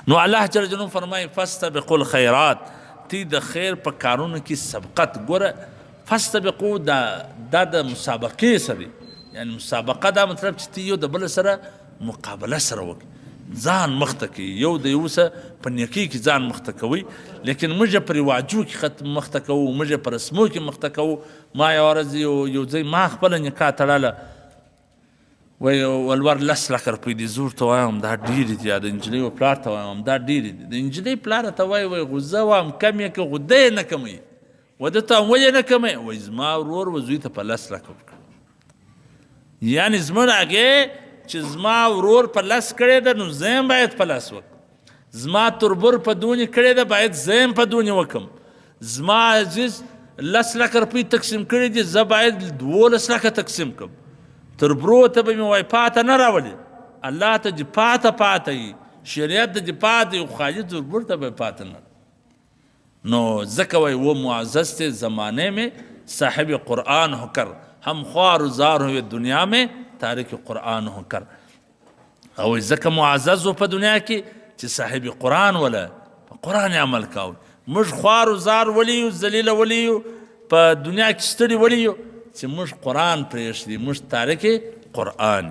نو الله جل جلاله فرمایي فاستبقوا الخیرات، تی د خیر په کارونو کې سبقت. ګوره فاستبقوا دا د مسابقې سره، یعنی مسابقه دا مطلب چې تی یو د بل سره مقابله سره وکړي، ځان مخته کوي، یو د یو سره په نیکۍ کې ځان مخته کوي. لیکن موږ په رواجو کې مخته کوو، موږ په رسمو کې مخته کوو. ما یوه ورځ یو ځای ما خپله نکاح تړله، وایي ولور 10 لکه روپۍ دي. زه ورته وایم دا ډېرې دي، د نجلۍ و پلار ته وایم دا ډېرې دي. د نجلۍ پلار ته وایي خو زه وایم کم یې که خو ده یې نه کموي. واده ته هم ولې نه کموي؟ وایي زما ورور و زوی ته په 10 لکه ورکړه. یعنې زموږ هغې چې زما ورور په 10 کړې ده نو زه هم باید په 10 وکړم. زما تربور په دونې کړې ده باید زه هم په دونې وکړم. زما عزیز 10 لکه روپۍ تقسیم کړي دي، زه باید 12 لکه تقسیم کړم. تربرو ته به مې وایي پاته نه راولي، الله ته چې پاته وي، شریعت ته چې پاته وي، خالي تربور ته به پاته نه. نو ځکه وایي وہ معزز تھے زمانے میں صاحب قرآن ہو کر، ہم خوار و زار ہوئے دنیا میں تارک قرآن ہو کر. او ځکه معزز و په دنیا کې چې صاحب قرآن ولا په قرآن عمل کاوه. موږ خوار و زار ولی یو، ذلیله ولی یو، په دنیا کې ستړي ولی یو چې موږ قرآن پرېږدي، موږ تارک قرآن.